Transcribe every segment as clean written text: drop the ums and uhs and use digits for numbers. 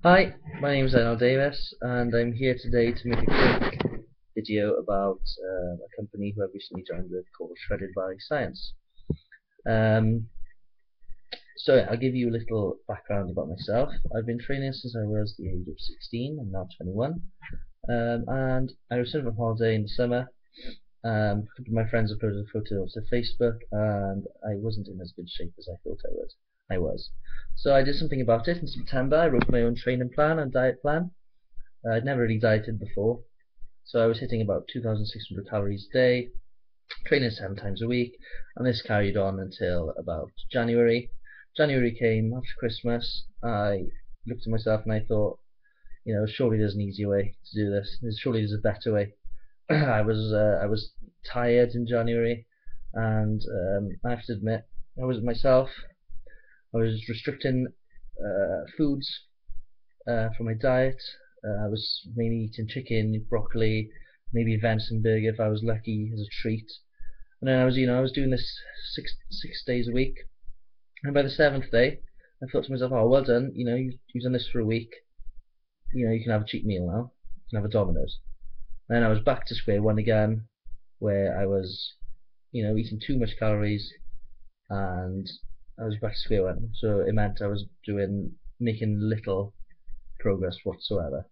Hi, my name is Arnold Davis, and I'm here today to make a quick video about a company who I've recently joined with called Shredded by Science. Um, I'll give you a little background about myself. I've been training since I was the age of 16. I'm now 21, and I was sort of on holiday in the summer. A couple of my friends uploaded a photo to Facebook, and I wasn't in as good shape as I thought I was. So I did something about it in September. I wrote my own training plan and diet plan. I'd never really dieted before, so I was hitting about 2,600 calories a day, training 7 times a week, and this carried on until about January. January came after Christmas. I looked at myself and I thought, surely there's an easier way to do this. Surely there's a better way. I was tired in January, and I have to admit, I wasn't myself. I was restricting foods for my diet. I was mainly eating chicken, broccoli, maybe a venison burger if I was lucky as a treat. And then I was doing this six days a week. And by the seventh day, I thought to myself, oh, well done. You've done this for a week. You can have a cheat meal now. You can have a Domino's. And then I was back to square one again, where I was, eating too much calories, and I was back to square one. So it meant I was making little progress whatsoever.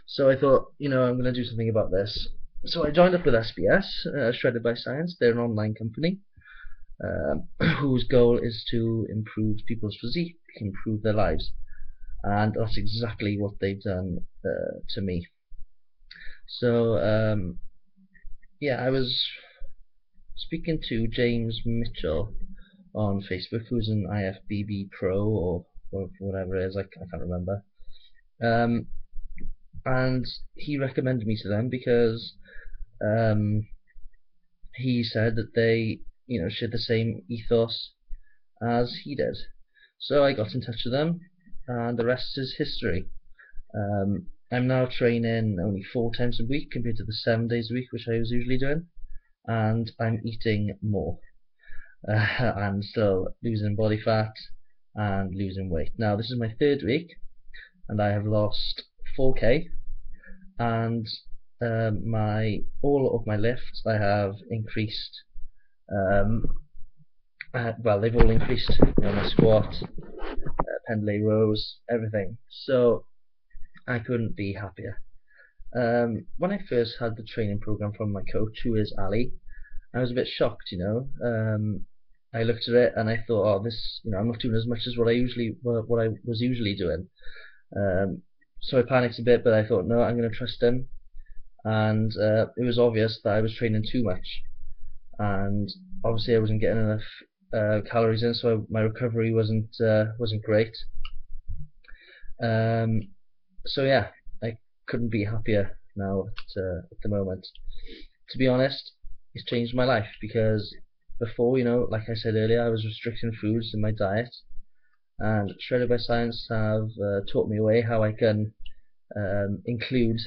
So I thought, I'm going to do something about this. So I joined up with SBS, Shredded by Science. They're an online company whose goal is to improve people's physique, improve their lives. And that's exactly what they've done to me. So, yeah, I was speaking to James Mitchell on Facebook, who's an IFBB Pro or whatever it is, I can't remember. And he recommended me to them because he said that they, shared the same ethos as he did. So I got in touch with them, and the rest is history. I'm now training only 4 times a week compared to the 7 days a week which I was usually doing, and I'm eating more. I'm still losing body fat and losing weight. Now this is my 3rd week, and I have lost 4k, and all of my lifts I have increased. Well, they've all increased. My squat, pendlay rows, everything. So I couldn't be happier. When I first had the training program from my coach, who is Ali, I was a bit shocked. I looked at it and I thought, oh, this, I'm not doing as much as what I was usually doing. So I panicked a bit, but I thought, no, I'm going to trust him. And it was obvious that I was training too much, and obviously I wasn't getting enough calories in, so my recovery wasn't great. So yeah, I couldn't be happier now at the moment. To be honest, it's changed my life because before, like I said earlier, I was restricting foods in my diet, and Shredded by Science have taught me a way how I can include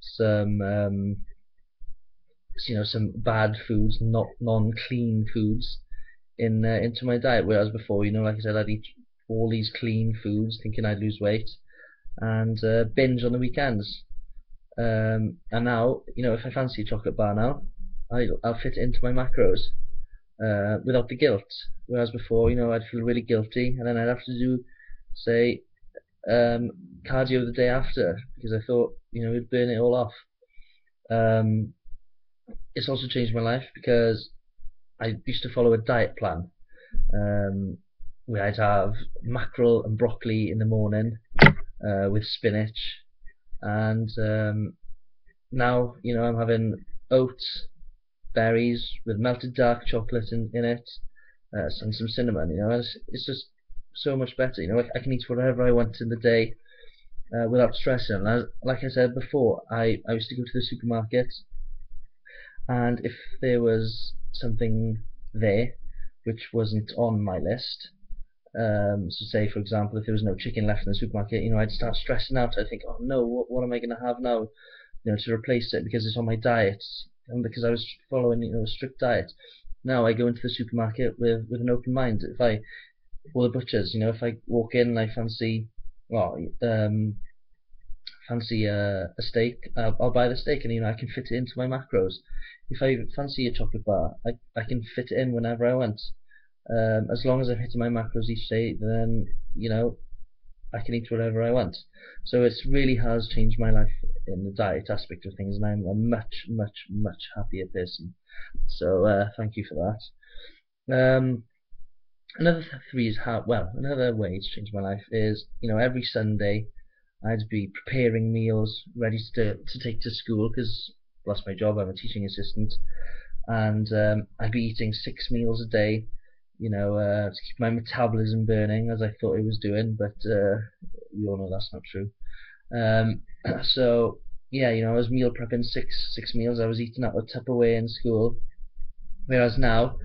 some some bad foods, not non-clean foods into my diet. Whereas before, like I said, I'd eat all these clean foods thinking I'd lose weight, and binge on the weekends. And now, if I fancy a chocolate bar now, I'll fit it into my macros without the guilt. Whereas before, I'd feel really guilty, and then I'd have to do, say, cardio the day after because I thought, it'd burn it all off. It's also changed my life because I used to follow a diet plan where I'd have mackerel and broccoli in the morning with spinach, and now I'm having oats, berries with melted dark chocolate in it, and some cinnamon. It's just so much better. I can eat whatever I want in the day without stressing. Like I said before, I used to go to the supermarket, and if there was something there which wasn't on my list, so say for example if there was no chicken left in the supermarket, I'd start stressing out. I'd think, oh no, what am I going to have now, to replace it because it's on my diet, and because I was following a strict diet. Now I go into the supermarket with an open mind. Or the butchers, if I walk in and I fancy, well, fancy a steak, I'll buy the steak, and I can fit it into my macros. If I fancy a chocolate bar, I can fit it in whenever I want. As long as I'm hitting my macros each day, then I can eat whatever I want. So it really has changed my life in the diet aspect of things, and I'm a much, much, much happier person. So thank you for that. Another another way it's changed my life is, every Sunday I'd be preparing meals ready to take to school, because that's my job. I'm a teaching assistant, and I'd be eating 6 meals a day, to keep my metabolism burning, as I thought it was doing, but we all know that's not true. So yeah, I was meal prepping six meals. I was eating out of Tupperware in school, whereas now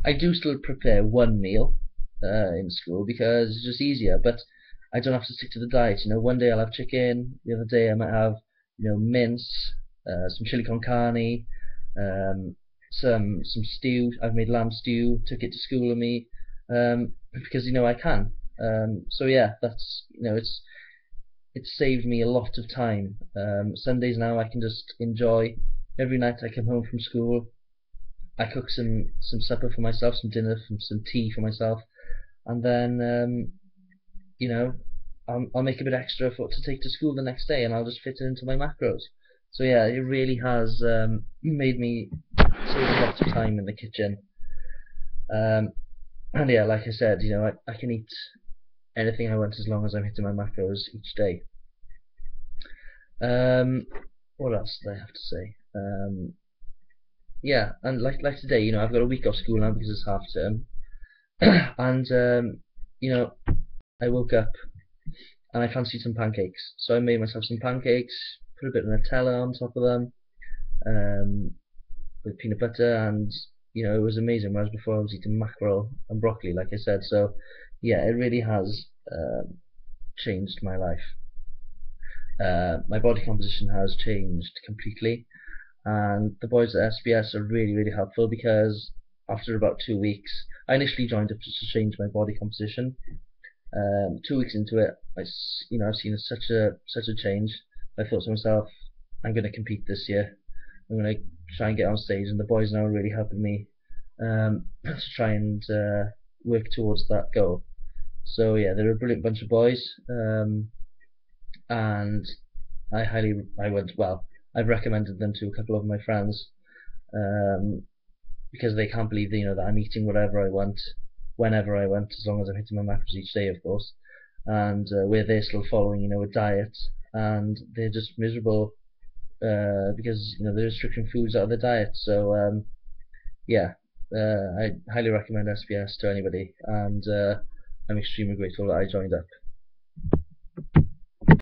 I do still prepare one meal in school because it's just easier, but I don't have to stick to the diet. One day I'll have chicken, the other day I might have mince, some chili con carne, some stew. I've made lamb stew, took it to school with me, because I can. So yeah, that's it's saved me a lot of time. Sundays now I can just enjoy. Every night I come home from school, I cook some supper for myself, some dinner, some tea for myself, and then I'll make a bit extra to take to school the next day, and I'll just fit it into my macros. So yeah, it really has made me save a lot of time in the kitchen. And yeah, like I said, I can eat anything I want as long as I'm hitting my macros each day. What else do I have to say? Yeah, and like today, I've got a week off school now because it's half term, and I woke up and I fancied some pancakes, so I made myself some pancakes, put a bit of Nutella on top of them, with peanut butter, and it was amazing. Whereas before I was eating mackerel and broccoli, like I said. So yeah, it really has changed my life. My body composition has changed completely, and the boys at SBS are really, really helpful, because after about 2 weeks, I initially joined up just to change my body composition. 2 weeks into it, I've seen such a change. I thought to myself, I'm going to compete this year. I'm going to try and get on stage, and the boys now are really helping me to try and work towards that goal. So yeah, they're a brilliant bunch of boys, and I've recommended them to a couple of my friends, because they can't believe that I'm eating whatever I want, whenever I want, as long as I'm hitting my macros each day, of course. And where they're still following a diet, and they're just miserable because they're restricting foods out of their diet. So yeah, I highly recommend SBS to anybody, and I'm extremely grateful that I joined up.